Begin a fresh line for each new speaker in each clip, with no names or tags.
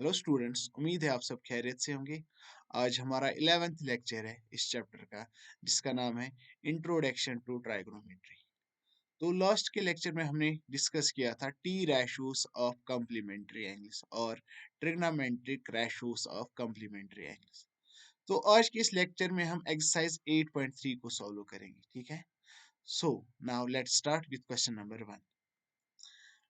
Hello students, उम्मीद है आप सब खैरियत से होंगे। आज हमारा 11th लेक्चर है इस चैप्टर का, जिसका नाम है इंट्रोडक्शन टू ट्राइगोनोमेट्री। तो लास्ट के लेक्चर में हमने डिस्कस किया था T ratios of complementary angles और trigonometric ratios of complementary angles. तो आज के इस लेक्चर में हम एक्सरसाइज 8.3 को सॉल्व करेंगे, ठीक है। So now let's start with question number 1।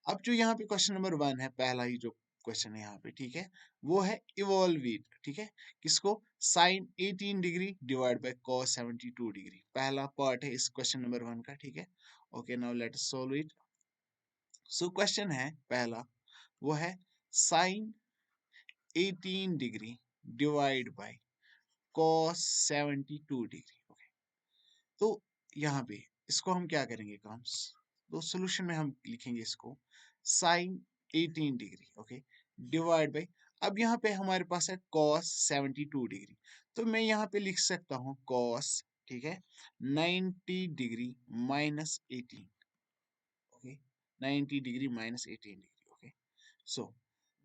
अब जो यहाँ पे क्वेश्चन नंबर 1 है, पहला ही जो क्वेश्चन है यहाँ पे, ठीक है, वो है इवॉल्यूट, ठीक है, किसको, sine 18 degree divide by cos 72 degree. पहला पार्ट है इस क्वेश्चन नंबर 1 का, ठीक है। Okay, now let us solve it. So question है पहला, वो है sine 18 degree divide by cos 72 degree. Okay, तो यहाँ पे इसको हम क्या करेंगे काम, तो सोल्यूशन में हम लिखेंगे इसको sine 18 degree, okay, divide by, अब यहाँ पे हमारे पास है कॉस 72 डिग्री, तो मैं यहाँ पे लिख सकता हूँ कॉस, ठीक है, 90 degree minus 18, okay, 90 degree minus 18 degree, okay. So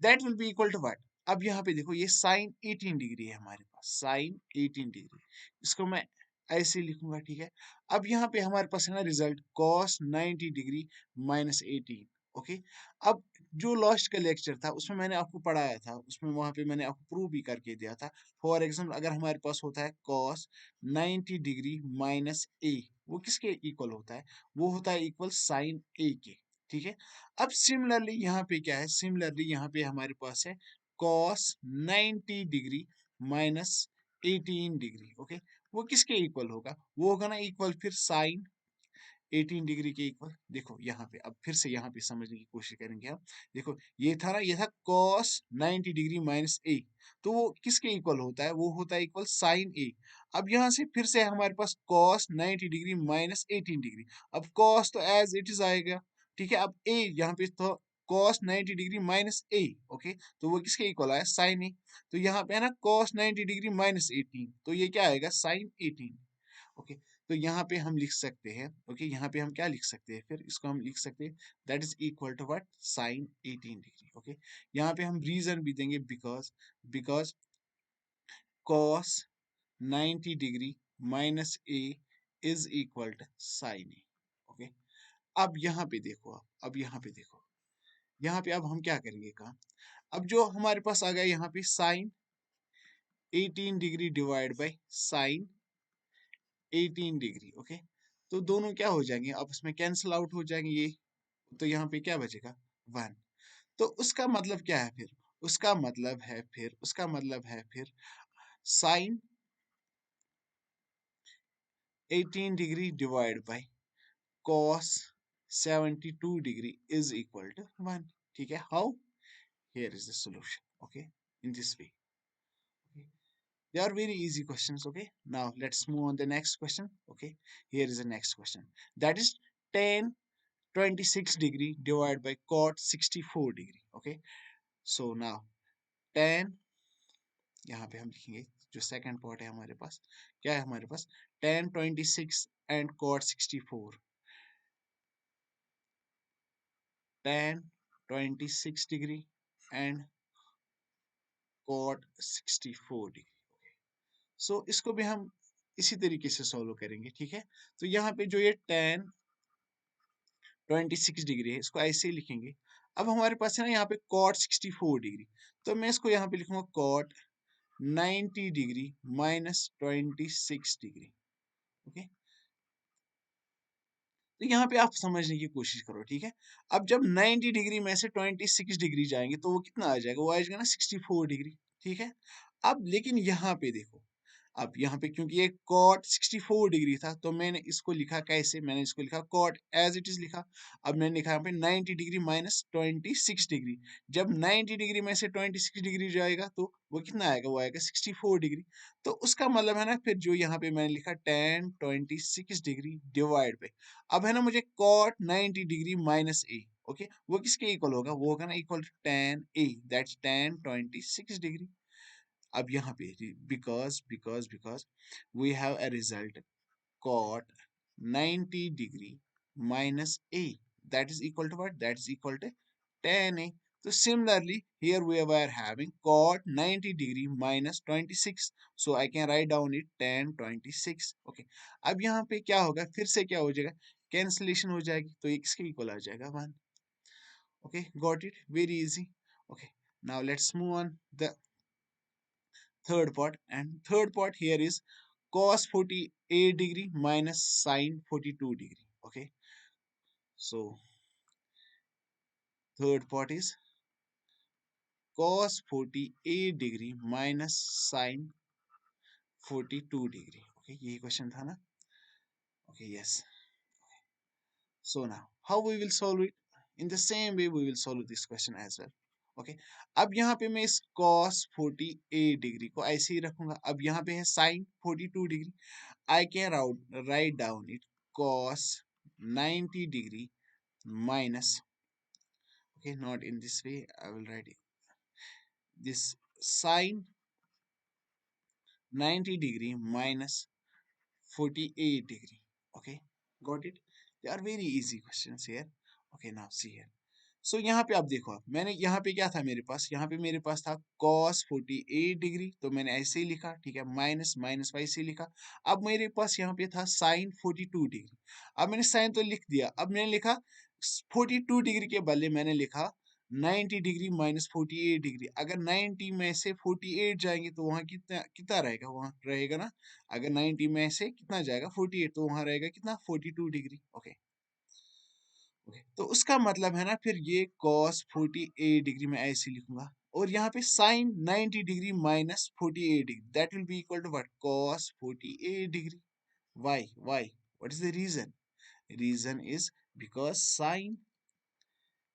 that will be equal to what. अब यहाँ पे देखो, ये साइन 18 डिग्री है हमारे पास, साइन 18 डिग्री, इसको मैं ऐसे लिखूंगा, ठीक है। अब यहाँ पे हमारे पास है ना result cos 90 degree minus 18, okay. अब जो लास्ट का लेक्चर था उसमें मैंने आपको पढ़ाया था, उसमें वहां पे मैंने आपको प्रूव भी करके दिया था। फॉर एग्जाम्पल, अगर हमारे पास होता है कॉस 90 डिग्री माइनस ए, वो किसके इक्वल होता है, वो होता है इक्वल साइन ए के, ठीक है। अब सिमिलरली यहाँ पे क्या है, सिमिलरली यहाँ पे हमारे पास है cos 90 degree minus 18 degree, okay. वो किसके इक्वल होगा, वो होगा ना इक्वल फिर साइन 18 डिग्री के इक्वल। देखो यहाँ पे अब फिर से यहाँ पे समझने की कोशिश करेंगे हम। देखो ये था ना, ये था cos 90 डिग्री माइनस ए, तो वो किसके इक्वल होता है, वो होता है इक्वल साइन ए। अब यहाँ से फिर से हमारे पास cos 90 डिग्री माइनस 18 डिग्री, अब cos तो एज इट इज आएगा, ठीक है। अब ए यहाँ पे तो cos 90 degree minus A, okay, तो वो किसके इक्वल आया, साइन ए। तो यहाँ पे है ना cos 90 डिग्री माइनस 18, तो ये क्या आएगा, साइन 18, ओके। तो यहाँ पे हम लिख सकते हैं, ओके, यहाँ पे हम क्या लिख सकते हैं, फिर इसको हम लिख सकते हैं that is equal to what, sine 18 degree, okay. यहाँ पे हम रीजन भी देंगे, because because cos 90 degree minus A is equal to sine A, okay. अब यहाँ पे देखो, अब यहाँ पे देखो, यहाँ पे अब हम क्या करेंगे काम, अब जो हमारे पास आ गया यहाँ पे sine 18 degree divide by sine 18 degree, okay. तो दोनों क्या हो जाएंगे, अब उसमें कैंसिल आउट हो जाएंगे ये, तो यहाँ पे क्या बचेगा, 1। तो उसका मतलब क्या है फिर, उसका मतलब है फिर sine 18 degree divide by cos 72 degree is equal to 1, ठीक है। How, here is the solution, okay, in this way, okay? They are very easy questions, okay. Now let's move on the next question, okay. Here is the next question, that is tan 26 degree divided by cot 64 degree, okay. So now tan, यहाँ पे हम लिखेंगे जो second part है हमारे पास, क्या है हमारे पास, tan 26 and cot 64, tan 26 degree and cot 64 degree, सो इसको भी हम इसी तरीके से सॉल्व करेंगे, ठीक है। तो यहाँ पे जो ये tan 26 डिग्री है, इसको ऐसे ही लिखेंगे। अब हमारे पास है ना यहाँ पे cot 64 डिग्री, तो मैं इसको यहाँ पे लिखूंगा cot 90 degree minus 26 degree, okay. तो यहाँ पे आप समझने की कोशिश करो, ठीक है। अब जब 90 डिग्री में से 26 डिग्री जाएंगे तो वो कितना आ जाएगा, वो आ जाएगा ना 64 डिग्री, ठीक है। अब लेकिन यहाँ पे देखो, अब यहाँ पे क्योंकि ये cot 64 डिग्री था, तो मैंने इसको लिखा कैसे, मैंने इसको लिखा cot एज इट इज लिखा। अब मैंने लिखा यहाँ पे 90 डिग्री माइनस 26 डिग्री, जब 90 डिग्री में से 26 डिग्री जाएगा तो वो कितना आएगा, वो आएगा 64 डिग्री। तो उसका मतलब है ना, फिर जो यहाँ पे मैंने लिखा tan 26 डिग्री डिवाइड पे, अब है ना मुझे cot 90 degree minus A, okay, वो किसके इक्वल होगा, वो होगा ना equal to tan A, that's tan 26 degree. अब यहाँ पे because we have a result cot 90 degree minus A, that is equal to what, that is equal to tan A. So similarly, here we were having cot 90 degree minus 26. So I can write down it tan 26. Okay. अब यहाँ पे क्या होगा, फिर से क्या हो जाएगा, कैंसिलेशन हो जाएगी, तो ये किसके इक्वल आ जाएगा, 1. Okay, got it? Very easy. Okay. Now let's move on the third part. And third part here is cos 48 degree minus sin 42 degree. Okay. So third part is cos 48 degree minus sin 42 degree. Okay, यही question था ना? Okay, yes. So now, how we will solve it? In the same way, we will solve this question as well. Okay. अब यहाँ पे मैं इस cos 48 degree को ऐसे ही रखूंगा. अब यहाँ पे है sin 42 degree. I can write down it cos 90 degree minus. Okay, not in this way. I will write it. This sin 90 degree minus 48 degree. Okay, got it? They are very easy questions here. Okay, now see here. So यहाँ पे आप देखो, आप मैंने यहाँ पे क्या था मेरे पास, यहाँ पे मेरे पास था cos 48 डिग्री, तो मैंने ऐसे ही लिखा, ठीक है, माइनस माइनस वैसे ही लिखा. अब मेरे पास यहाँ पे था sin 42 डिग्री. अब मैंने साइन तो लिख दिया, अब मैंने लिखा 42 डिग्री के बदले मैंने लिखा 90 डिग्री माइनस 48 डिग्री. अगर 90 में से 48 जाएंगे तो वहां कितना कितना रहेगा, वहां रहेगा ना, अगर 90 में से कितना जाएगा 48, तो वहां रहेगा कितना 42 डिग्री. ओके. ओके, तो उसका मतलब है ना, फिर ये cos 48 डिग्री में ऐसे लिखूंगा, और यहाँ पे sin 90 degree minus 48 degree, that will be equal to what, cos 48 degree. Why what is the reason is because sin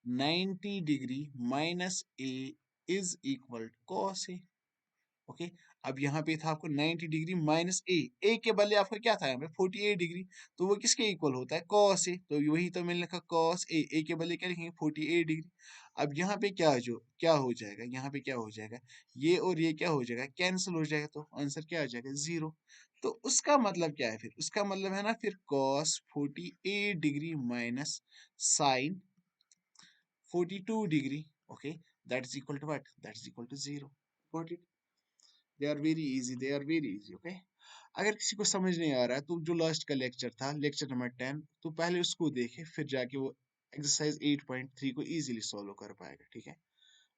90 degree minus a is equal to cos a. Okay. अब यहाँ पे था आपको 90 डिग्री माइनस ए के बदले आपका क्या था यहाँ पे 48 डिग्री, तो वो किसके इक्वल होता है, cos ए. तो वही तो मैंने लिखा cos ए के बदले क्या लिखेंगे 48 डिग्री. अब यहाँ पे क्या हो जाएगा, यहाँ पे क्या हो जाएगा, ये और ये क्या हो जाएगा, कैंसिल हो जाएगा, तो आंसर क्या आ जाएगा 0. तो उसका मतलब क्या है, फिर उसका मतलब है ना, फिर cos 48 degree minus sine 42 degree. Okay, that is equal to what, that is equal to 0. Got it? They are very easy, they are very easy. Okay, अगर किसी को समझ नहीं आ रहा है तो जो लास्ट का लेक्चर था, लेक्चर नंबर 10, तो पहले उसको देखे, फिर जाके वो एक्सरसाइज 8.3 को इजीली सॉल्व कर पाएगा. ठीक है.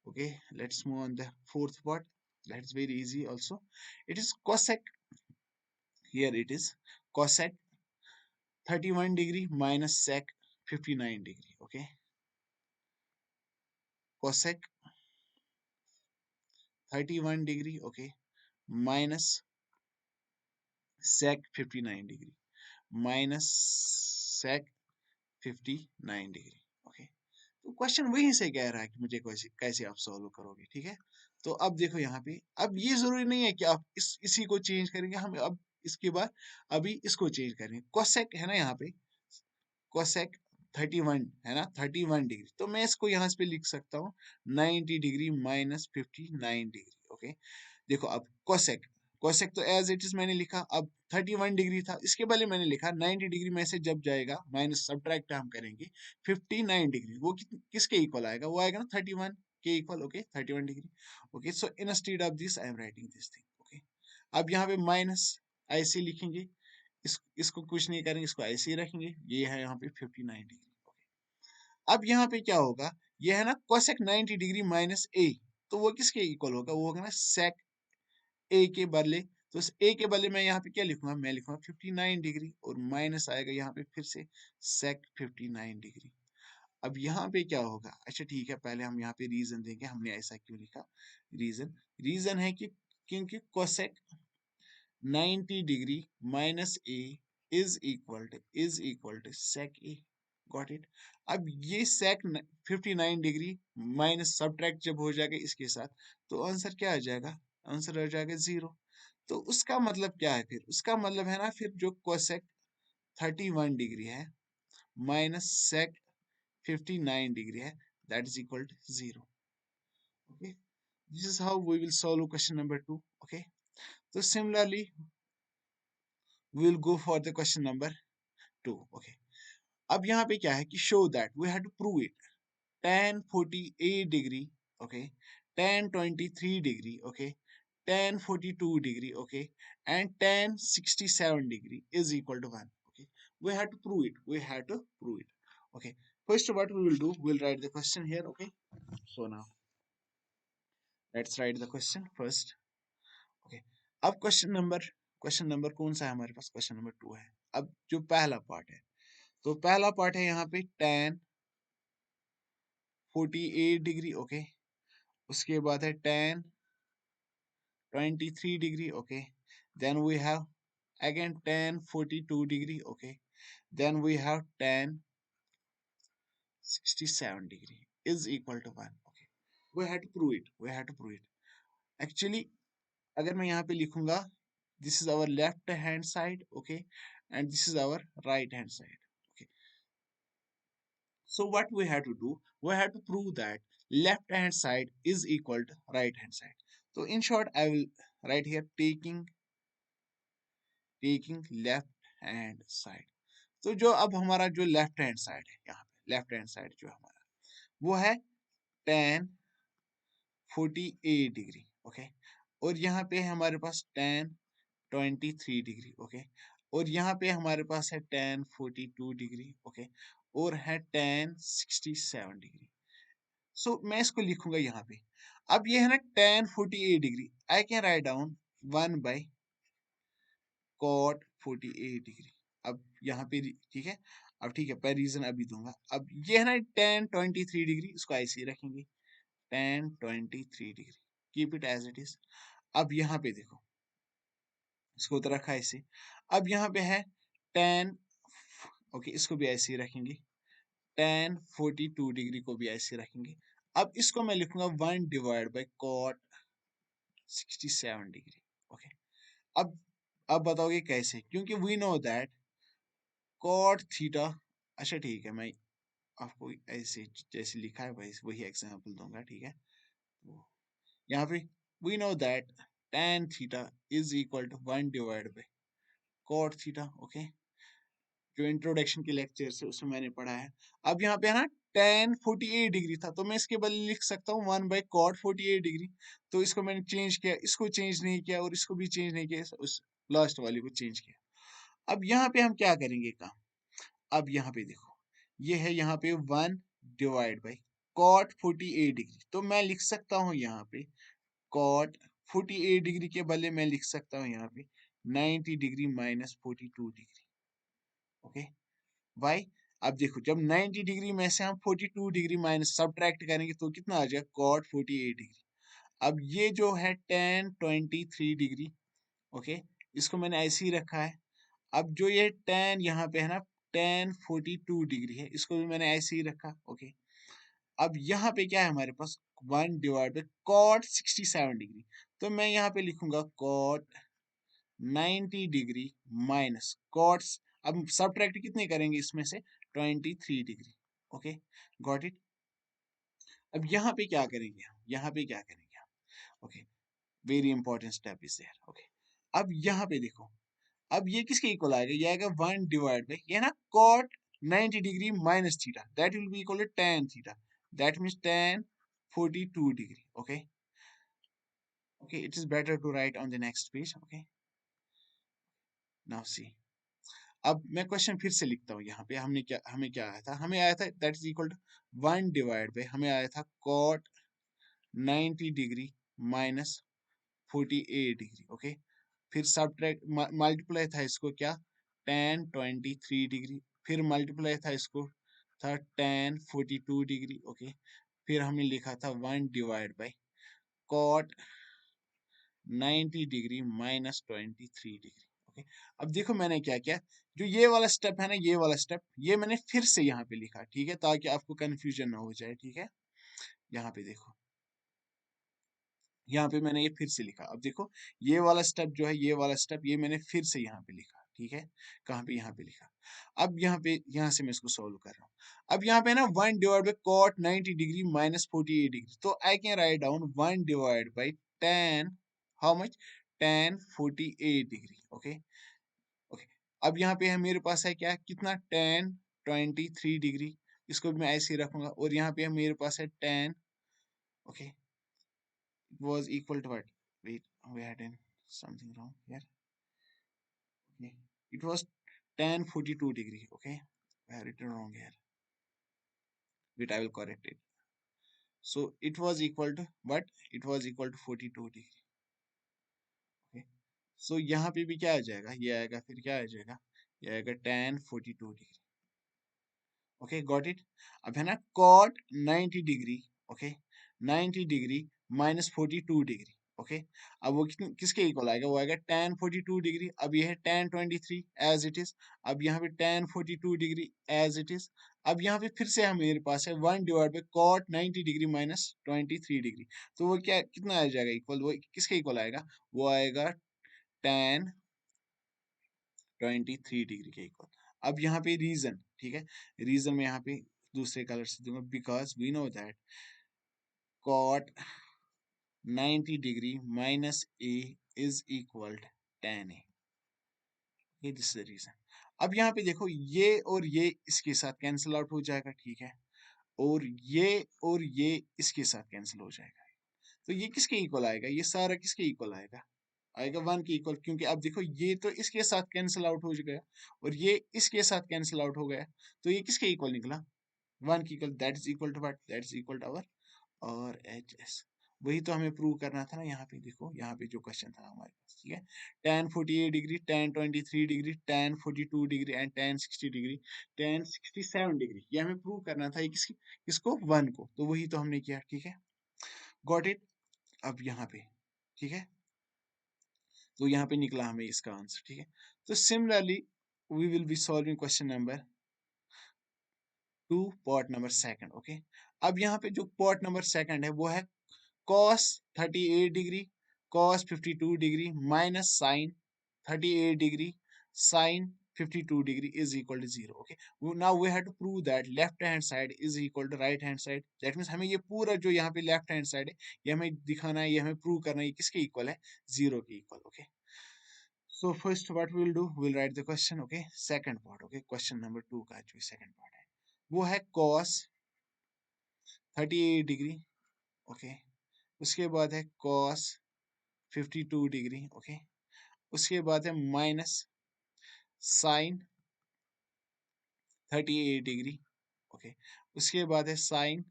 Okay, let's move on the fourth part. That's very easy also. It is cosec. Here it is cosec 31 degree minus sec 59 degree. Okay, cosec 31 degree, okay, minus sec 59 degree, minus sec 59 degree. Okay, तो question वहीं से कह रहा है कि मुझे कैसे कैसे आप सॉल्व करोगे. ठीक है. तो अब देखो यहाँ पे, अब ये जरूरी नहीं है कि आप इसी को चेंज करेंगे, हम अब इसके बाद अभी इसको चेंज करेंगे. कोसेक है ना यहाँ पे, कोसेक 31 है ना, 31 डिग्री, तो मैं इसको यहाँ पे लिख सकता हूँ 90 डिग्री माइनस 59 डिग्री. ओके. देखो अब कोसेक, कोसेक तो एज इट इज मैंने लिखा, अब 31 डिग्री था, इसके पहले मैंने लिखा 90 डिग्री में से जब जाएगा माइनस सब्ट्रैक्ट हम करेंगे 59 डिग्री, वो किसके इक्वल आएगा, वो आएगा ना 31 के equal. Okay, 31 degree. Okay, so instead of this I am writing this thing. Okay, अब यहाँ पे माइनस ऐसे लिखेंगे, इसको कुछ नहीं करेंगे, इसको ऐसे ही रखेंगे, ये है यहाँ पे 59 डिग्री. अब यहाँ पे क्या होगा, ये है ना कोसेक 90 डिग्री माइनस ए, तो वो किसके इक्वल होगा, वो होगा ना सेक ए के बदले. तो ए के बदले मैं यहाँ पे क्या लिखूंगा, मैं लिखूंगा 59 डिग्री, और माइनस आएगा यहाँ पे फिर से सेक 59 डिग्री. अब यहाँ पे क्या होगा, अच्छा ठीक है, पहले हम यहाँ पे रीजन देंगे हमने ऐसा क्यों लिखा. रीजन रीजन है कि क्योंकि cosec 90 degree minus A is equal to sec A. Got it. अब ये सेक 59 डिग्री माइनस सब्ट्रैक्ट जब हो जाएगा इसके साथ, तो आंसर क्या आ जाएगा, आंसर आ जाएगा 0. तो उसका मतलब क्या है, फिर उसका मतलब है ना, फिर जो कोसेक 31 डिग्री है माइनस सेक 59 डिग्री है, that is equal to 0. Okay, this is how we will solve question number 2. Okay, तो similarly we will go for the question number 2. Okay, अब यहाँ पे क्या है कि show that we have to prove it. tan 48 degree, okay, tan 23 degree, okay, tan 42 degree, okay, and tan 67 degree is equal to 1. Okay, we have to prove it. We have to prove it. Okay, first what we will do, we'll write the question here. Okay, so now let's write the question first. Okay, अब question number कौन सा है हमारे पास? Question number 2 है. अब जो पहला part है, तो पहला पार्ट है यहाँ पे tan 48 डिग्री, ओके, उसके बाद है tan 23 degree, okay, then we have again tan 42 degree, okay, then we have tan 67 degree is equal to 1. Okay, we had to prove it. We had to prove it. Actually, अगर मैं यहाँ पे लिखूंगा, this is our left hand side, okay, and this is our right hand side. Okay, so what we have to do, we have to prove that left hand side is equal to right hand side. So in short, I will write here taking left hand side. तो जो अब हमारा जो left hand side है, यहाँ पे left hand side जो हमारा वो है tan 48 डिग्री, ओके, और यहाँ पे है हमारे पास tan 23 डिग्री, ओके, और यहाँ पे हमारे पास है tan 42 डिग्री, ओके, और है tan 67 डिग्री. सो मैं इसको लिखूंगा यहाँ पे. अब ये है ना tan 48 degree, I can write down 1 cot 48 degree. अब यहाँ पे ठीक है. अब ठीक है, पर रीजन अभी दूंगा. अब ये है ना tan 23 डिग्री, इसको ऐसे ही रखेंगे tan 23 degree, keep it as it is. अब यहाँ पे देखो, इसको तो रखा ऐसे. अब यहाँ पे है tan, ओके, इसको भी ऐसे ही रखेंगे. tan 42 डिग्री को भी ऐसे रखेंगे. अब इसको मैं लिखूंगा 1/cot 67 डिग्री, ओके. अब बताओगे कैसे? क्योंकि we know that cot theta. अच्छा ठीक है, मैं आपको ऐसे जैसे लिखा है वैसे वही एग्जांपल दूंगा, ठीक है. तो यहाँ पे we know that tan theta is equal to 1/cot theta, okay, जो इंट्रोडक्शन के लेक्चर से उसमें मैंने पढ़ा है. अब यहाँ पे है ना tan 48 डिग्री था, तो मैं इसके बदले लिख सकता हूँ 1/cot 48 डिग्री. तो इसको मैंने चेंज किया, इसको चेंज नहीं किया और इसको भी चेंज नहीं किया, उस लास्ट वाले को चेंज किया. अब यहाँ पे हम क्या करेंगे काम? अब यहाँ पे देखो, ये है यहाँ पे 1/cot 48 डिग्री, तो मैं लिख सकता हूँ यहाँ पे cot 48 डिग्री के बदले मैं लिख सकता हूँ यहाँ पे 90 degree minus 42 degree, okay. Why? अब देखो, जब 90 डिग्री में से हम 42 डिग्री माइनस सब्ट्रैक्ट करेंगे तो कितना आ जाएगा? cot 48 degree. अब ये जो है tan 23 डिग्री, ओके, इसको मैंने ऐसे ही रखा है. अब जो ये tan यहाँ पे है ना tan 42 डिग्री है, इसको भी मैंने ऐसे ही रखा, ओके. अब यहाँ पे क्या है हमारे पास? 1/cot 67 डिग्री, तो मैं यहाँ पे लिखूंगा cot 90 डिग्री माइनस cot. अब सब्ट्रैक्ट कितने करेंगे इसमें से? 23 डिग्री, ओके, गॉट इट. अब यहाँ पे क्या करेंगे हम? यहाँ पे क्या करेंगे हम? Okay, very important step is there, okay. अब यहाँ पे देखो, अब ये किसके इक्वल आएगा? ये आएगा 1/, ये ना cot 90 degree minus theta, that will be equal to tan theta, that means tan 42 degree, okay. Okay, it is better to write on the next page, okay. Now see, अब मैं क्वेश्चन फिर से लिखता हूँ. यहाँ पे हमें क्या आया था? हमें आया था दैट इज इक्वल टू 1/, हमें आया था cot 90 degree minus 48 degree, okay. फिर सब्ट्रैक्ट मल्टीप्लाई था इसको क्या? tan 23 degree. फिर मल्टीप्लाई था इसको था tan 42 डिग्री, ओके. फिर हमने लिखा था 1/cot 90 degree minus 23 degree, okay. अब देखो मैंने क्या किया, जो ये वाला स्टेप है ना, ये वाला स्टेप ये मैंने फिर से यहाँ पे लिखा, ठीक है, ताकि आपको कंफ्यूजन ना हो जाए, ठीक है. यहाँ पे देखो, यहाँ पे मैंने ये फिर से लिखा. अब देखो, ये वाला स्टेप जो है, ये वाला स्टेप ये मैंने फिर से यहाँ पे लिखा, ठीक है. कहाँ पे? यहाँ पे लिखा. अब यहाँ पे, यहाँ से मैं इसको सॉल्व कर रहा हूँ. अब यहाँ पे ना 1/cot 90 डिग्री माइनस 48 डिग्री, तो आई can write down 1/tan, how much? tan 48 degree, okay, okay. अब यहाँ पे है मेरे पास है क्या? कितना? tan 23 डिग्री इसको भी मैं ऐसे ही रखूंगा और यहाँ पे मेरे पास है 10. Okay, it was equal to what? Wait, we had in something wrong here. Okay, it was 1042 degree. Okay, I have written wrong here. Wait, I will correct it. So it was equal to what? It was equal to 42 degree. Okay, so यहाँ पे भी क्या आ जाएगा? ये आएगा, फिर क्या आ जाएगा? ये आएगा 1042 degree. Okay, got it. अब है ना cot 90 degree. Okay, 90 degree minus 42 degree. Okay, अब वो किसके इक्वल आएगा? वो आएगा tan 42 डिग्री. अब ये है tan 23 एज इट इज. अब यहाँ पे tan 42 degree as it is. अब यहाँ पे फिर से हम मेरे पास है 1 divide by cot 90 degree minus 23 degree. तो वो क्या कितना आ जाएगा इक्वल? वो किसके इक्वल आएगा? वो आएगा tan 23 डिग्री के इक्वल. अब यहाँ पे रीजन, ठीक है, रीजन में यहाँ पे दूसरे कलर से दूंगा, because we know that cot 90 degree minus a is equal tan a. ये दिस इज द रीजन. अब यहाँ पे देखो, ये और ये इसके साथ कैंसिल आउट हो जाएगा, ठीक है, और ये इसके साथ कैंसिल हो जाएगा. तो ये किसके इक्वल आएगा? ये सारा किसके इक्वल आएगा? आएगा 1 के इक्वल, क्योंकि अब देखो ये तो इसके साथ कैंसिल आउट हो गया और ये इसके साथ कैंसिल आउट हो गया. तो ये किसके इक्वल निकला? 1 के equal. That is equal to what? That is equal to our R H S. वही तो हमें प्रूव करना था ना. यहाँ पे देखो, यहाँ पे जो क्वेश्चन था हमारे पास, ठीक है, tan 48 degree, tan 23 degree, tan 42 degree and tan 60 degree, tan 67 degree, ये हमें प्रूव करना था. ये किसको? 1 को. तो वही तो हमने किया, ठीक है, गॉट इट. अब यहाँ पे, ठीक है, तो यहाँ पे निकला हमें इसका आंसर, ठीक है. तो similarly we will be solving question number 2 part number second. Okay, अब यहाँ पे जो पार्ट नंबर सेकंड है वो है cos 38 degree cos 52 degree minus sin 38 degree sin 52 degree is equal to 0. Okay, now we have to prove that left hand side is equal to right hand side. That means हमें ये पूरा जो यहाँ पे left hand side है, ये हमें दिखाना है, ये हमें प्रूव करना है, ये किसके इक्वल है? 0 के equal. Okay, so first what we will do, we will write the question. Okay, second part. Okay, question number 2 का जो second part है वो है cos 38 डिग्री. ओके, उसके बाद है cos 52 डिग्री. ओके, उसके बाद है माइनस sin 38 डिग्री. ओके, उसके बाद है sin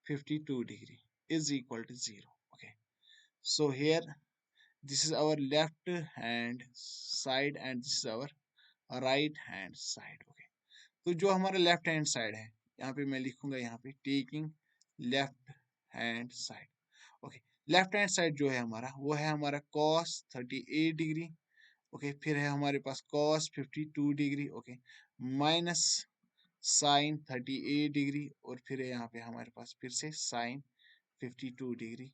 52 degree is equal to 0. Okay, so here this is our left hand side and this is our right hand side. Okay, तो जो हमारा लेफ्ट हैंड साइड है, यहाँ पे मैं लिखूंगा, यहाँ पे taking left hand side. Okay, left hand side जो है हमारा, वो है हमारा cos 38 डिग्री. ओके, फिर है हमारे पास cos 52 degree. Okay, minus sin 38 degree और फिर है यहाँ पे हमारे पास फिर से sin 52 डिग्री.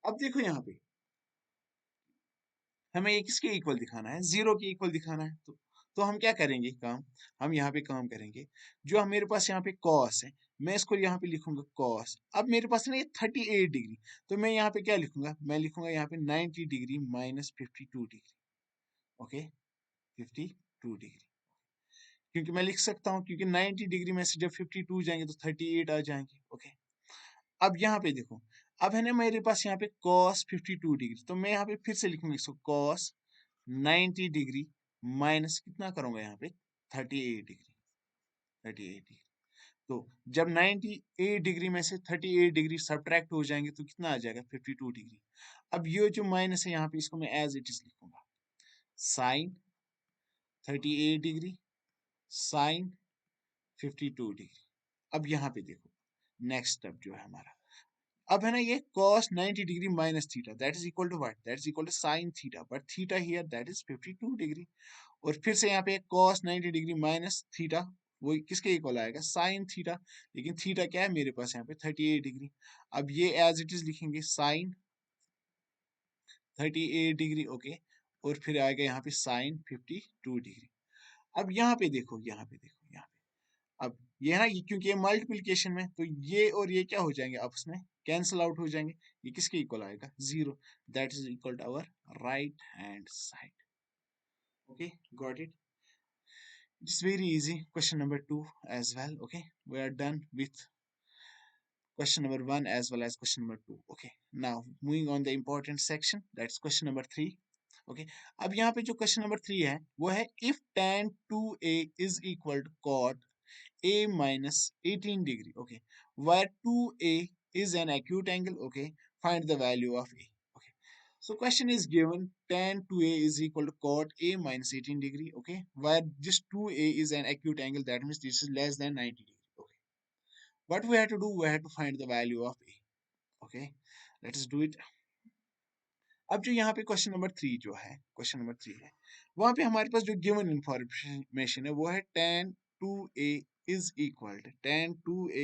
अब देखो यहाँ पे हमें ये किसके इक्वल दिखाना है? 0 के इक्वल दिखाना है. तो हम क्या करेंगे काम? हम यहाँ पे काम करेंगे, जो हम मेरे पास यहाँ पे cos है, मैं इसको यहाँ पे लिखूंगा cos. अब मेरे पास ना ये 38 डिग्री, तो मैं यहाँ पे क्या लिखूंगा? मैं लिखूंगा यहाँ पे 90 degree minus 52 degree. Okay, 52 degree, क्योंकि मैं लिख सकता हूँ, क्योंकि 90 डिग्री में से जब 52 जाएंगे तो 38 आ जाएंगे. ओके, अब यहाँ पे देखो, अब है ना मेरे पास यहाँ पे cos 52 डिग्री, तो मैं यहाँ पे फिर से लिखूंगा इसको cos 90 डिग्री माइनस कितना करूंगा यहाँ पे? 38 डिग्री. 38 डिग्री, तो जब 98 डिग्री में से 38 डिग्री सब्ट्रैक्ट हो जाएंगे तो कितना आ जाएगा? 52 डिग्री. अब ये जो माइनस है यहाँ पे, इसको मैं एज इट इज लिखूंगा, साइन 38 डिग्री साइन 52 डिग्री. अब यहाँ पे देखो, नेक्स्ट स्टेप जो है हमारा, अब है ना ये cos 90 degree minus theta, that is equal to what? That is equal to sin theta, but theta here that is 52 degree. और फिर से यहाँ पे cos 90 डिग्री माइनस थीटा, वो किसके इक्वल आएगा? sin theta. लेकिन थीटा क्या है मेरे पास यहाँ पे? 38 डिग्री. अब ये एज इट इज लिखेंगे sin 38 डिग्री. ओके, और फिर आएगा यहाँ पे sin 52 डिग्री. अब यहाँ पे देखो, यहाँ पे देखो, यहाँ पे अब ये है ना, ये क्योंकि ये मल्टीप्लिकेशन में, तो ये और ये क्या हो जाएंगे? आपस में कैंसिल आउट हो जाएंगे. ये किसके इक्वल आएगा? 0. That is equal to our right hand side. Okay, got it. It's very easy. Question number 2 as well. Okay, we are done with question number 1 as well as question number 2. Okay, now moving on the important section, that's question number 3. Okay, अब यहाँ पे जो question number 3 है वो है if tan 2a is equal to cot a minus 18 degree. Okay, where 2a is an acute angle. Okay, find the value of a. Okay, so question is given tan 2a is equal to cot a minus 18 degree. Okay, where this 2a is an acute angle, that means this is less than 90 degree. Okay, what we have to do, we have to find the value of a. Okay, let's do it. अब जो यहाँ पे question number 3 जो है, question number 3 है, वहां पे हमारे पास जो गिवन इंफॉर्मेशन है वो है tan 2a is equal to tan 2a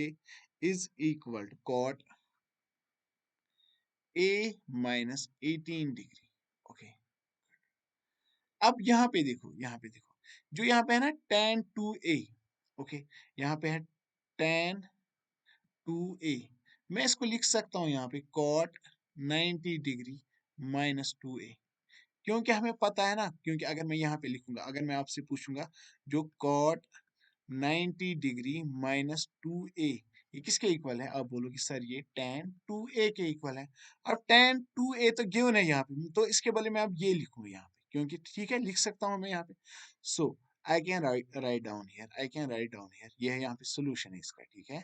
is equal to cot a minus 18 degree. Okay, अब यहाँ पे देखो जो यहाँ पे है ना tan 2a. ओके, यहाँ पे है tan 2a, मैं इसको लिख सकता हूँ यहाँ पे cot 90 डिग्री माइनस 2a, क्योंकि हमें पता है ना, क्योंकि अगर मैं यहाँ पे लिखूंगा, अगर मैं आपसे पूछूंगा जो cot 90 डिग्री माइनस 2a ये किसके इक्वल है, आप बोलोगे सर ये tan 2a के इक्वल है. अब tan 2a तो गिवन है यहाँ पे, तो इसके बदले में अब ये लिखूंगा यहाँ पे, क्योंकि ठीक है लिख सकता हूँ मैं यहाँ पे. So I can write down here, I can write down here, ये है यहाँ पे सोल्यूशन है इसका. ठीक है,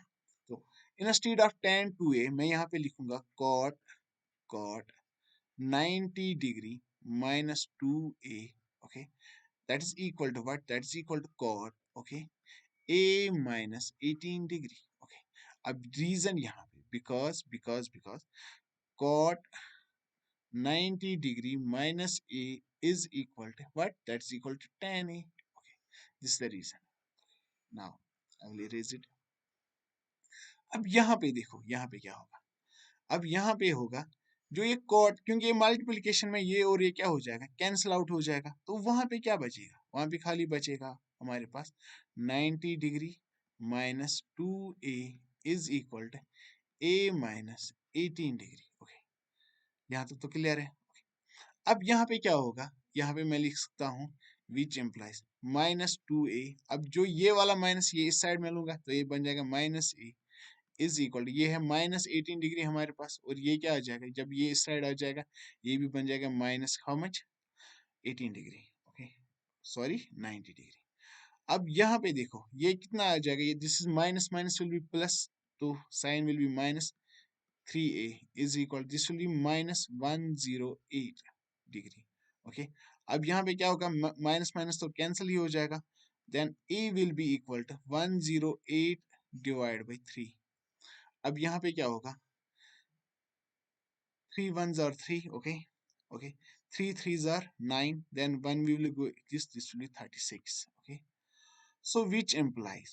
तो इंस्टेड ऑफ tan 2a मैं यहाँ पे लिखूंगा cot 90 degree minus 2a. Okay, that is equal to what, that is equal to cot. Okay, a minus 18 degree. Okay, अब रीजन यहाँ पे because cot 90 degree minus a is equal to what, that's equal to tan a. Okay, this is the reason. Now I will erase it. अब यहाँ पे देखो यहाँ पे क्या होगा, अब यहाँ पे होगा जो ये कॉट, क्योंकि ये मल्टीप्लिकेशन में ये और ये क्या हो जाएगा, कैंसिल आउट हो जाएगा, तो वहां पे क्या बचेगा, वहां पे खाली बचेगा हमारे पास 90 degree minus 2a is equal to a minus 18 degree. Okay, यहाँ तक तो क्लियर है. अब यहाँ पे क्या होगा, यहाँ पे मैं लिख सकता हूँ विच एम्प्लाइज माइनस 2a. अब जो ये वाला माइनस ये इस साइड में लूंगा तो ये बन जाएगा minus a is equal to, ये है माइनस 18 डिग्री हमारे पास, और ये क्या आ जाएगा, जब ये इस साइड आ जाएगा ये भी बन जाएगा minus how much 18 degree. Okay, sorry 90 degree. अब यहाँ पे देखो ये कितना आ जाएगा, ये this is minus minus will be plus, तो sine will be minus 3a is equal, this will be minus 108 degree. Okay, अब यहाँ पे क्या होगा, माइनस माइनस तो कैंसिल ही हो जाएगा, then a will be equal to 108 divide by 3. अब यहाँ पे क्या होगा, 3 ones are 3. Okay, okay, 3 threes are 9, then 1 we will go this will be 36. Okay, so which implies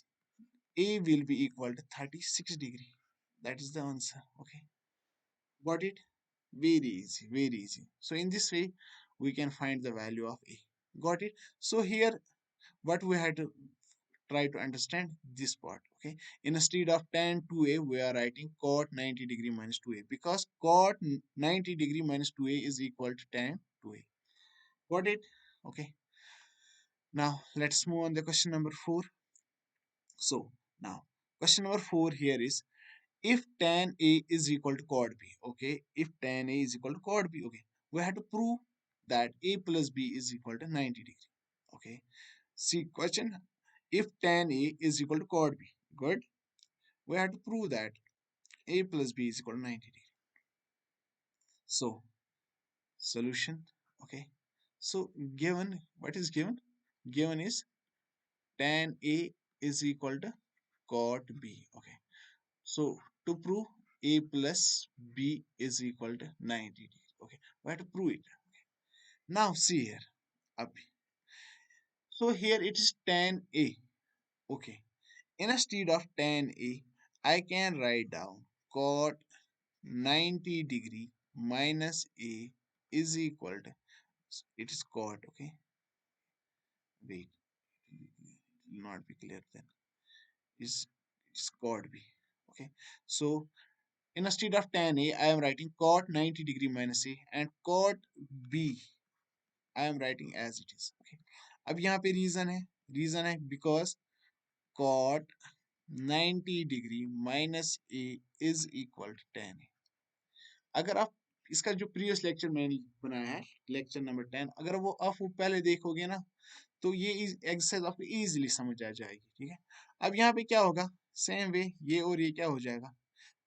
a will be equal to 36 degree. That is the answer. Okay, got it, very easy, very easy. So in this way we can find the value of a. Got it. So here what we had to try to understand this part. Okay, instead of tan 2a we are writing cot 90 degree minus 2a, because cot 90 degree minus 2a is equal to tan 2a. Got it. Okay, now let's move on the question number 4. So now question number 4 here is if tan a is equal to cot b. Okay, if tan a is equal to cot b. Okay, we have to prove that a plus b is equal to 90 degree. Okay, see question, if tan a is equal to cot b. Good, we have to prove that a plus b is equal to 90 degree. So solution. Okay, so given, what is given, given is tan a is equal to cot b. Okay, so to prove a plus b is equal to 90 degree. Okay, we have to prove it. Now see here, up, so here it is tan a. Okay, instead of tan a I can write down cot 90 degree minus a is equal to, it is cot. Okay, wait, it will not be clear then, is it's cot b. Okay, so instead of tan a I am writing cot 90 degree minus a, and cot b I am writing as it is. Okay, अब यहाँ पे reason है, reason है because cot 90 degree minus A is equal to 10। अगर आप इसका जो previous lecture मैंने बनाया है, लेक्चर नंबर 10, अगर वो पहले देखोगे ना, तो ये एक्सरसाइज आपको इजीली समझ आ जाएगी। ठीक है, अब यहाँ पे क्या होगा, सेम वे ये और ये क्या हो जाएगा,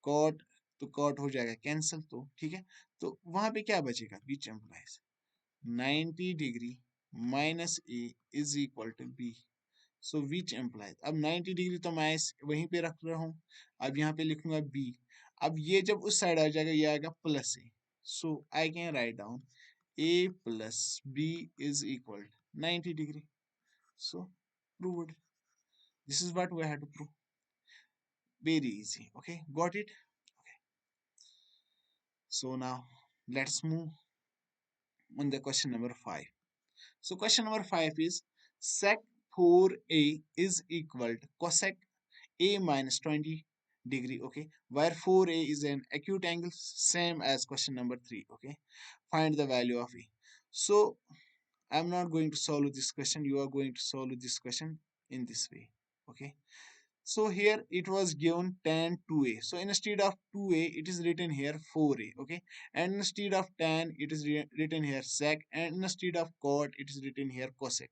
कॉट, तो कॉट हो जाएगा कैंसिल, तो ठीक है, तो वहां पे क्या बचेगा, which implies 90 degree minus A is equal to B. So which implies, अब 90 डिग्री तो मैं वहीं पे रख रहा हूँ, अब यहाँ पे लिखूंगा बी। अब ये जब उस साइड आ जाएगा, ये आएगा plus A, so I can write down A plus B is equal 90 degree. So proved, this is what we have to prove, very easy. Okay, got it. Okay, so now let's move on the question number 5. So question number 5 is sec 4a is equal to cosec a minus 20 degree. Okay, where 4a is an acute angle, same as question number 3. Okay, find the value of a. So I'm not going to solve this question, you are going to solve this question in this way. Okay, so here it was given tan 2a, so instead of 2a it is written here 4a. Okay, and instead of tan it is written here sec, and instead of cot it is written here cosec.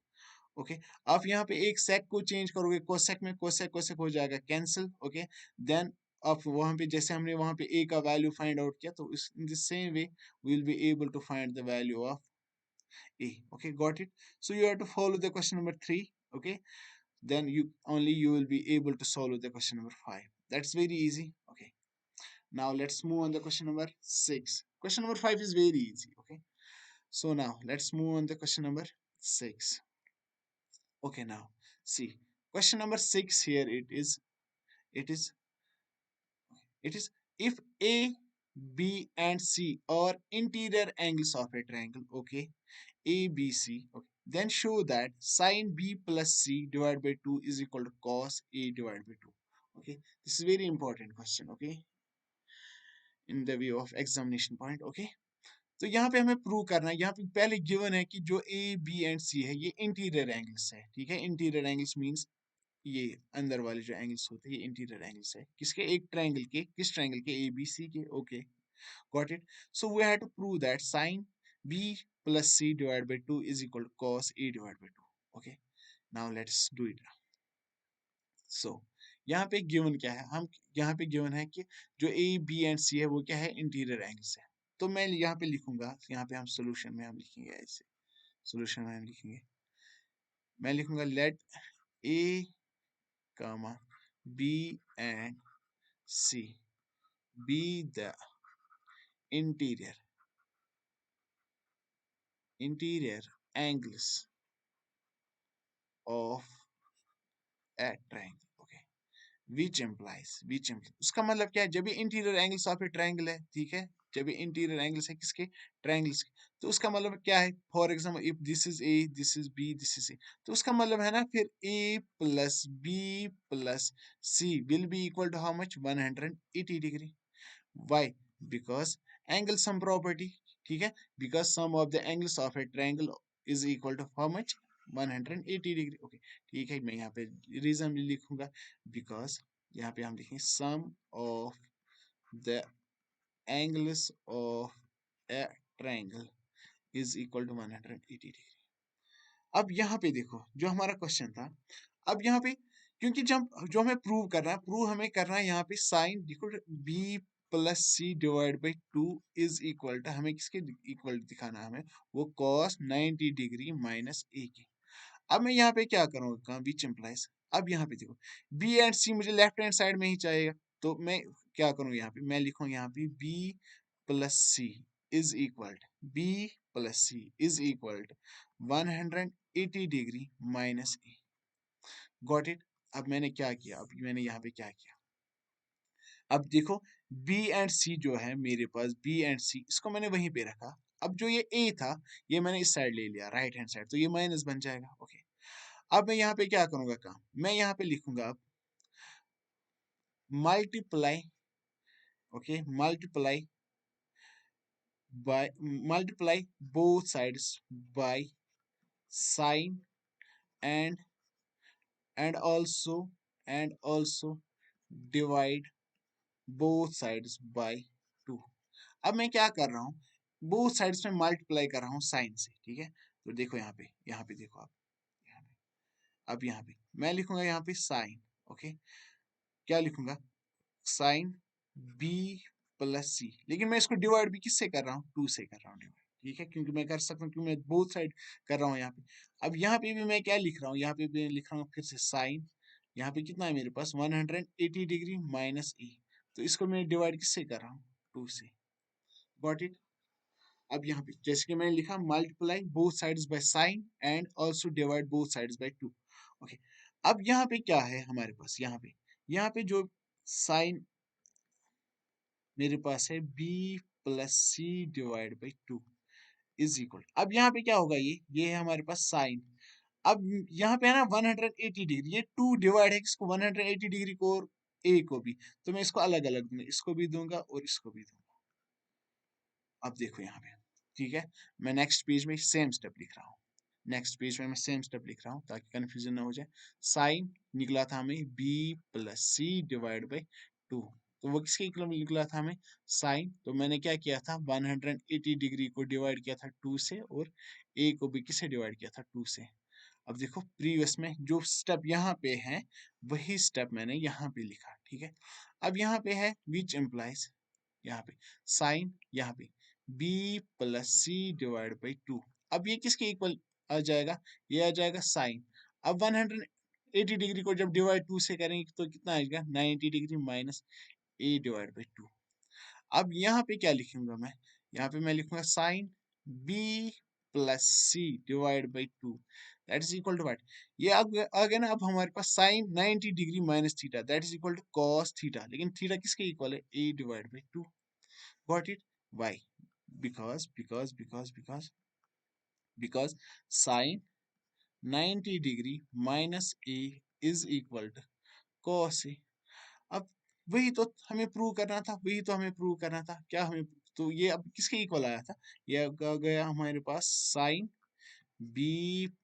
Okay, आप यहाँ पे एक सेक को change करोगे cosec में, cosec cosec हो जाएगा cancel. Okay, then आप वहां पे जैसे हमने वहां पे a का वैल्यू फाइंड आउट किया, तो इस in the same way we will be able to find the value of a. Okay, got it. So you have to follow the question number 3. Okay, then you will be able to solve the question number 5. That's very easy. Okay, now let's move on the question number 6. Question number 5 is very easy. Okay, so now let's move on the question number 6. Okay, now see question number 6 here. It is if a, b and c are interior angles of a triangle. Okay, a b c. Okay, then show that sine b plus c divided by 2 is equal to cos a divided by 2. Okay, this is very important question. Okay, in the view of examination point. Okay, तो यहाँ पे हमें prove करना है, यहाँ पे पहले given है कि जो ए बी एंड सी है ये इंटीरियर एंगल्स है। ठीक है, इंटीरियर एंगल्स मींस ये अंदर वाले जो एंगल्स होते हैं ये इंटीरियर एंगल्स है, किसके, एक ट्रायंगल के, किस ट्रायंगल के, ए बी सी के। Okay, got it. So we have to prove that sine B plus C divide by 2 is equal to cos a divide by 2। Okay, now let's do it. So यहाँ पे given क्या है, हम यहाँ पे given है कि जो ए बी एंड सी है वो क्या है, इंटीरियर एंगल्स है। तो मैं यहाँ पे लिखूंगा, यहाँ पे हम सोल्यूशन में हम लिखेंगे ऐसे, सोल्यूशन में हम लिखेंगे, मैं लिखूंगा let A comma B and C be the interior angles of a triangle. Okay, which implies उसका मतलब क्या है, जब ये interior angles of A triangle है, ठीक है, जब ये इंटीरियर एंगल्स है किसके, ट्रायंगल्स के, तो उसका मतलब क्या है, for example if this is A, this is B, this is A, तो उसका मतलब है ना फिर A plus B plus C will be equal to how much, 180 degree. Why? Because angle sum property, ठीक है, because sum of the angles of a triangle is equal to how much, 180 degree. Okay, ठीक है, मैं यहाँ पे reason भी लिखूंगा, because यहाँ पे हम लिखेंगे sum of the angles of a triangle is equal to 180 degree. अब यहाँ पे देखो जो हमारा क्वेश्चन था, अब यहाँ पे क्योंकि जब जो हमें प्रूव करना है, प्रूव हमें करना है यहाँ पे साइन देखो B plus C divide by 2 is equal to, हमें किसके इक्वल दिखाना है, हमें वो cos 90 डिग्री माइनस ए के। अब मैं यहाँ पे क्या करूँगा, विच इम्प्लाइज, अब यहाँ पे देखो बी एंड सी मुझे लेफ्ट हैंड साइड में ही चाहिए, तो मैं क्या करूँ, यहाँ पे मैं लिखूँ यहाँ पे B plus C is equal, B plus C is equal 180 degree minus A. Got it. अब मैंने क्या किया, अब मैंने यहाँ पे क्या किया, अब देखो बी एंड सी जो है मेरे पास, बी एंड सी इसको मैंने वहीं पे रखा। अब जो ये ए था ये मैंने इस साइड ले लिया, राइट हैंड साइड, तो ये माइनस बन जाएगा। ओके, अब मैं यहाँ पे क्या करूंगा काम, मैं यहाँ पे लिखूंगा अब multiply, okay, by multiply both sides by sine and and also divide both sides by 2। अब मैं क्या कर रहा हूँ, बोथ साइड्स में मल्टीप्लाई कर रहा हूँ साइन से, ठीक है। तो देखो यहाँ पे देखो आप, यहाँ पे अब यहाँ पे मैं लिखूंगा यहाँ पे साइन, ओके। क्या लिखूंगा, साइन बी प्लस सी, लेकिन मैं इसको डिवाइड भी किससे कर रहा हूँ, 2 से कर रहा हूँ डिवाइड, ठीक है, क्योंकि मैं कर सकता हूँ, क्योंकि मैं बोथ साइड कर रहा हूँ यहाँ पे। अब यहाँ पे भी मैं क्या लिख रहा हूँ, यहाँ पे भी लिख रहा हूँ फिर से साइन, यहाँ पे कितना है मेरे पास 180 डिग्री माइनस ए, तो इसको मैं डिवाइड किससे कर रहा हूँ, 2 से। Got it. अब यहाँ पे जैसे कि मैंने लिखा multiply both sides by sine and also divide both sides by 2, okay. अब यहाँ पे क्या है हमारे पास, यहाँ पे जो साइन मेरे पास है b plus C divide by 2 is equal, अब यहाँ पे क्या होगा, ये है हमारे पास साइन। अब यहाँ पे है ना 180 डिग्री, ये 2 डिवाइड है किसको, 180 डिग्री को और a को भी, तो मैं इसको अलग अलग दूंगा, इसको भी दूंगा और इसको भी दूंगा। अब देखो यहाँ पे, ठीक है, मैं नेक्स्ट पेज में सेम स्टेप लिख रहा हूँ, नेक्स्ट पेज में मैं सेम स्टेप लिख रहा हूँ ताकि कंफ्यूजन ना हो जाए। साइन निकला था हमें b plus C divide by 2, तो वो किसके इक्वल निकला था हमें, साइन, तो मैंने क्या किया था 180 डिग्री को डिवाइड किया था 2 से और a को भी किससे डिवाइड किया था 2 से। अब देखो प्रीवियस में जो स्टेप यहाँ पे है वही स्टेप मैंने यहाँ पे लिखा, ठीक है। अब यहाँ पे है विच एम्प्लाइज, यहाँ पे साइन, यहाँ पे b plus C divide by 2, अब ये किसके इक्वल आ जाएगा, ये आ जाएगा साइन। अब 180 डिग्री को जब डिवाइड 2 से करेंगे तो कितना आएगा 90 degree minus a divide by 2। अब यहाँ पे क्या लिखूंगा मैं, यहाँ पे मैं लिखूंगा sine b plus C divide by 2 that is equal to what, ये आ गया ना। अब हमारे पास sine 90 degree minus theta that is equal to cos theta, लेकिन थीटा किसके इक्वल है, a divide by 2। Got it. Why, because sine 90 degree minus a is equal to cos A. अब वही तो हमें प्रूव करना था, क्या हमें, तो ये अब किसके इक्वल आया था, ये आ गया हमारे पास sine b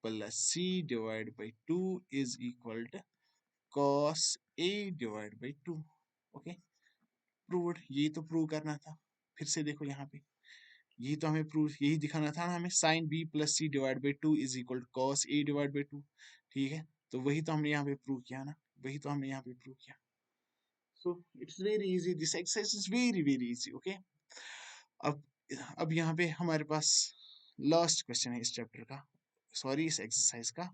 plus C divide by 2 is equal to cos a divide by 2, okay. Proved, यही तो प्रूव करना था। फिर से देखो यहाँ पे, यही तो हमें प्रूव, यही दिखाना था ना हमें, sine b plus C divide by 2 is equal to cos a divide by 2, ठीक है। तो वही तो हमने यहाँ पे प्रूव किया ना, वही तो हमने यहाँ पे प्रूव किया। So it's very easy. This exercise is very easy. Okay. अब अब यहाँ पे हमारे पास लास्ट क्वेश्चन है इस चैप्टर का, सॉरी इस एक्सरसाइज का।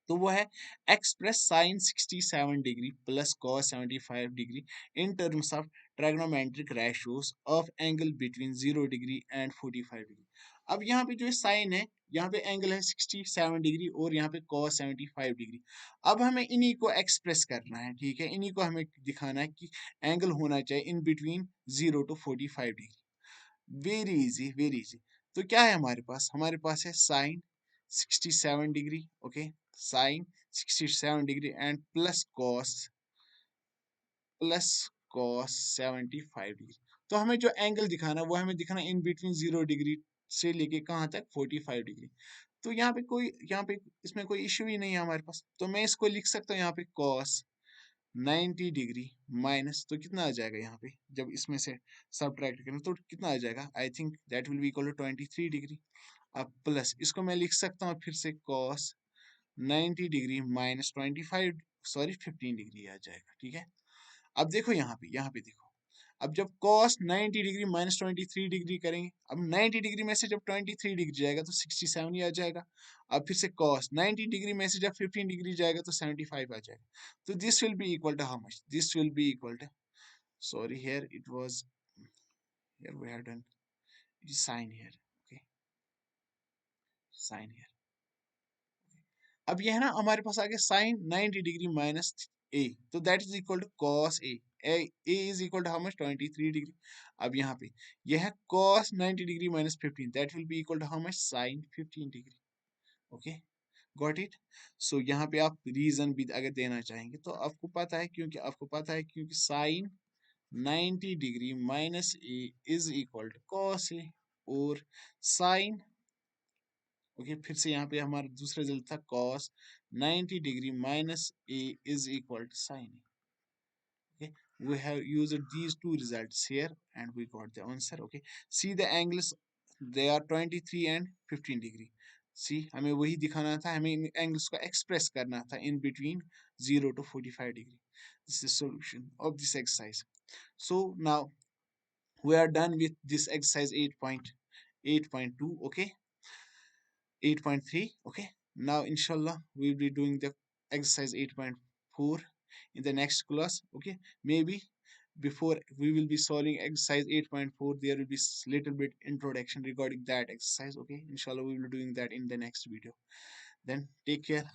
तो वो है express sine 67 degree plus cos 75 degree in terms of trigonometric ratios of angle between 0 degree and 45 degree. अब यहाँ पे जो साइन है, यहाँ पे एंगल है 67 डिग्री और यहाँ पे कॉस 75 डिग्री। अब हमें इन्हीं को एक्सप्रेस करना है, ठीक है, इन्हीं को हमें दिखाना है कि एंगल होना चाहिए in between 0 to 45 degree. Very easy. तो क्या है हमारे पास है sine 67 degree, okay, sine 67 degree and plus cos 75 degree. तो हमें जो एंगल दिखाना वो हमें दिखाना इन बिटवीन 0 डिग्री से लेके कहाँ तक 45 डिग्री। तो यहाँ पे इसमें कोई इश्यू ही नहीं है हमारे पास, तो मैं इसको लिख सकता हूँ यहाँ पे कॉस 90 डिग्री माइनस, तो कितना आ जाएगा यहाँ पे जब इसमें से सब्ट्रैक्ट करें तो कितना आ जाएगा, I think that will be equal to 23 degree. अब प्लस इसको मैं लिख सकता हूँ फिर से cos 90 degree minus 25, sorry 15 degree आ जाएगा, ठीक है। अब देखो यहाँ पे देखो, अब जब cos 90 डिग्री माइनस 23 डिग्री करेंगे, अब 90 डिग्री में से जब 23 डिग्री जाएगा तो 67 ही आ जाएगा। अब फिर से cos 90 डिग्री में से जब 15 डिग्री जाएगा तो 75 आ जाएगा। तो this will be equal to how much, this will be equal to, sorry here it was, here we have done, it is sine here, okay, sine here. अब ये है ना हमारे पास आ गया साइन 90 डिग्री माइनस ए, तो that is equal to cos A, A is equal to how much 23 degree. अब यहाँ पे ये है cos 90 degree minus 15 that will be equal to how much sine 15 degree, okay, got it. So यहाँ पे आप reason भी अगर देना चाहेंगे तो आपको पता है, क्योंकि sine 90 degree minus A is equal to cos A, और साइन, ओके, फिर से यहाँ पे हमारा दूसरा रिजल्ट था cos 90 degree minus a is equal to sine a. Okay, we have used these two results here and we got the answer. Okay, see the angles, they are 23 and 15 degree. See, हमें वही दिखाना था, हमें इन angles को express करना था in between 0 to 45 degree. This is the solution of this exercise. So now we are done with this exercise 8.8.2. Okay, 8.3. Okay, now inshallah we will be doing the exercise 8.4 in the next class. Okay, maybe before we will be solving exercise 8.4 there will be little bit introduction regarding that exercise. Okay, inshallah we will be doing that in the next video. Then take care.